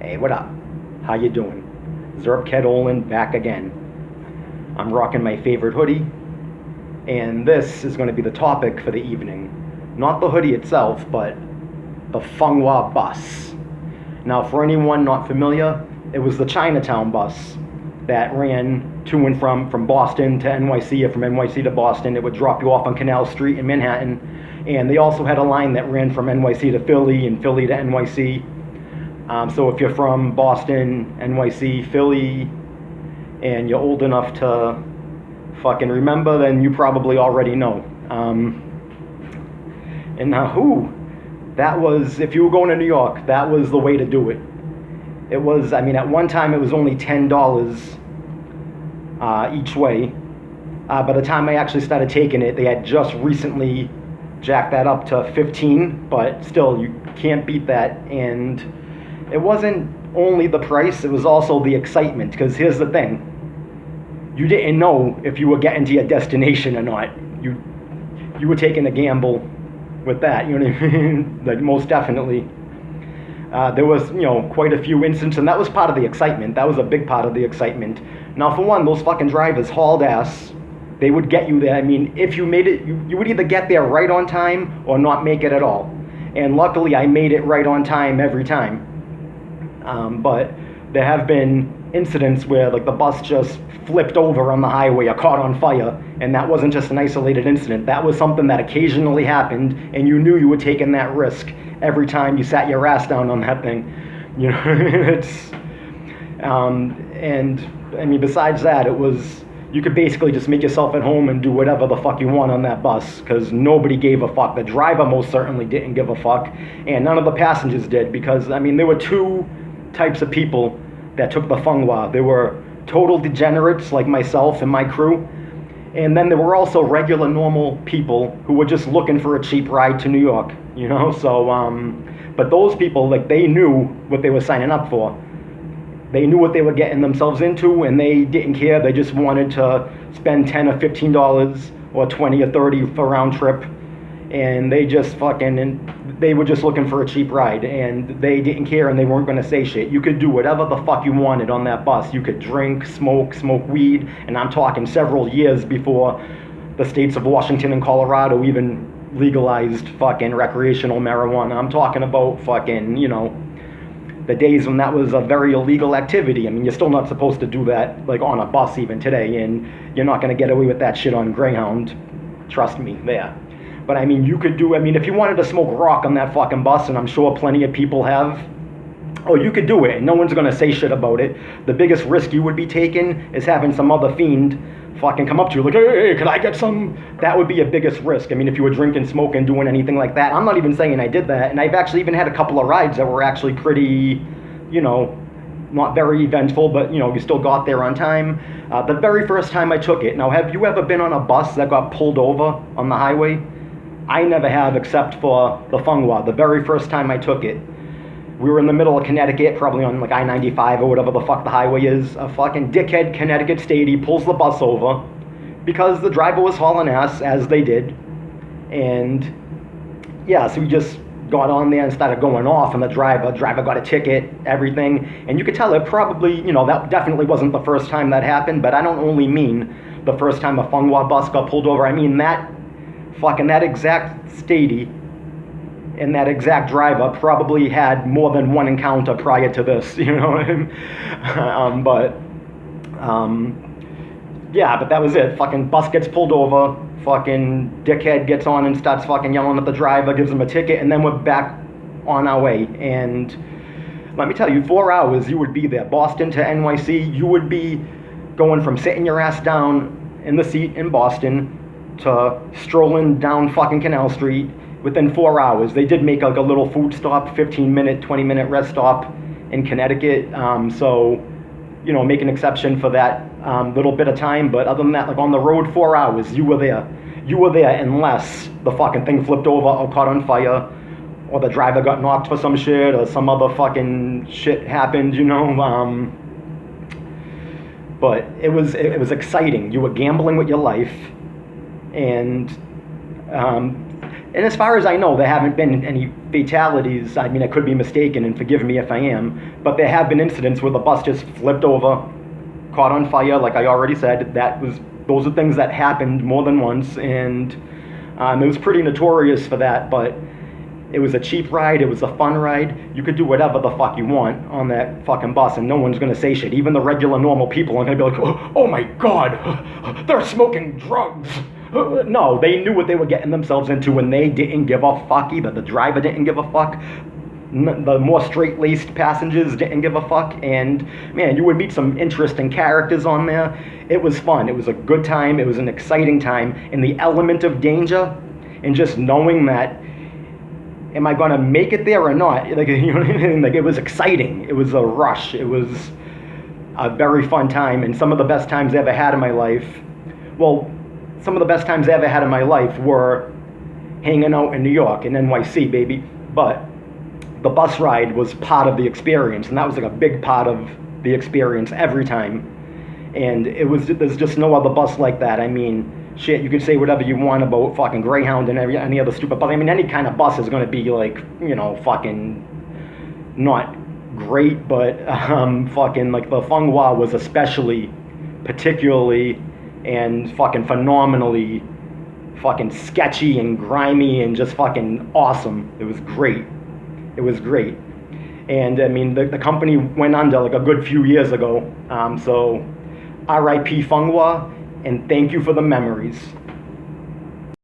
Hey, what up? How you doing? Zerp Olin back again. I'm rocking my favorite hoodie, and this is going to be the topic for the evening. Not the hoodie itself, but the Fung Wah Bus. Now, for anyone not familiar, it was the Chinatown bus that ran to and from Boston to NYC, or from NYC to Boston. It would drop you off on Canal Street in Manhattan, and they also had a line that ran from NYC to Philly and Philly to NYC. So if you're from Boston, NYC, Philly, and you're old enough to fucking remember, then you probably already know. And now that was, if you were going to New York, that was the way to do it. It was, at one time it was only $10 each way. By the time I actually started taking it, they had just recently jacked that up to 15, but still, you can't beat that. And it wasn't only the price, it was also the excitement, because here's the thing. You didn't know if you were getting to your destination or not. You were taking a gamble with that, you know what I mean? Like, most definitely. There was, quite a few instances, and that was part of the excitement. That was a big part of the excitement. Now, for one, those fucking drivers hauled ass. They would get you there. If you made it, you would either get there right on time or not make it at all. And luckily, I made it right on time every time. But there have been incidents where, like, the bus just flipped over on the highway or caught on fire, and that wasn't just an isolated incident. That was something that occasionally happened, and you knew you were taking that risk every time you sat your ass down on that thing. It's besides that, it was, you could basically just make yourself at home and do whatever the fuck you want on that bus, because nobody gave a fuck. The driver most certainly didn't give a fuck, and none of the passengers did, because there were two types of people that took the Fung Wah. There were total degenerates like myself and my crew, and then there were also regular normal people who were just looking for a cheap ride to New York, so but those people, like, they knew what they were signing up for. They knew what they were getting themselves into, and they didn't care. They just wanted to spend $10 or $15 or 20 or 30 for a round trip, and they just they were just looking for a cheap ride, and they didn't care, and they weren't going to say shit. You could do whatever the fuck you wanted on that bus. You could drink, smoke weed, and I'm talking several years before the states of Washington and Colorado even legalized fucking recreational marijuana. I'm talking about fucking, the days when that was a very illegal activity. You're still not supposed to do that, like, on a bus even today, and you're not going to get away with that shit on Greyhound. Trust me, there. But you could do, if you wanted to smoke rock on that fucking bus, and I'm sure plenty of people have, you could do it, and no one's gonna say shit about it. The biggest risk you would be taking is having some other fiend fucking come up to you like, hey, can I get some? That would be your biggest risk. If you were drinking, smoking, doing anything like that. I'm not even saying I did that, and I've actually even had a couple of rides that were actually pretty, not very eventful, but, you still got there on time. The very first time I took it, now, have you ever been on a bus that got pulled over on the highway? I never have, except for the Fung Wah. The very first time I took it, we were in the middle of Connecticut, probably on like I-95 or whatever the fuck the highway is. A fucking dickhead Connecticut statey pulls the bus over because the driver was hauling ass, as they did. And yeah, so we just got on there and started going off, and the driver got a ticket, everything. And you could tell it probably, that definitely wasn't the first time that happened, but I don't only mean the first time a Fung Wah bus got pulled over. I mean that exact statey and that exact driver probably had more than one encounter prior to this, but that was it. Fucking bus gets pulled over, fucking dickhead gets on and starts fucking yelling at the driver, gives him a ticket, and then we're back on our way. And let me tell you, 4 hours you would be there. Boston to NYC, you would be going from sitting your ass down in the seat in Boston to strolling down fucking Canal Street within 4 hours. They did make like a little food stop, 15-minute, 20-minute rest stop in Connecticut. So, make an exception for that little bit of time. But other than that, like, on the road, 4 hours, you were there. You were there unless the fucking thing flipped over or caught on fire, or the driver got knocked for some shit, or some other fucking shit happened, But it was exciting. You were gambling with your life. And And as far as I know, there haven't been any fatalities. I mean, I could be mistaken, and forgive me if I am, but there have been incidents where the bus just flipped over, caught on fire, like I already said. Those are things that happened more than once, and it was pretty notorious for that, but it was a cheap ride, it was a fun ride. You could do whatever the fuck you want on that fucking bus, and no one's gonna say shit. Even the regular normal people are gonna be like, oh my god, they're smoking drugs. No, they knew what they were getting themselves into, and they didn't give a fuck either. The driver didn't give a fuck. The more straight-laced passengers didn't give a fuck, and man, you would meet some interesting characters on there. It was fun. It was a good time. It was an exciting time, and the element of danger, and just knowing that, am I gonna make it there or not? Like, you know what I mean? Like, it was exciting. It was a rush. It was a very fun time, and some of the best times I ever had in my life. Well, some of the best times I ever had in my life were hanging out in New York, in NYC, baby. But the bus ride was part of the experience, and that was like a big part of the experience every time. And there's just no other bus like that. I mean, shit, you could say whatever you want about fucking Greyhound and any other stupid bus. I mean, any kind of bus is going to be like, you know, fucking not great, but fucking like the Fung Wah was especially, particularly, and fucking phenomenally fucking sketchy and grimy and just fucking awesome. It was great. It was great. And I mean, the company went under like a good few years ago. So RIP Fung Wah, and thank you for the memories.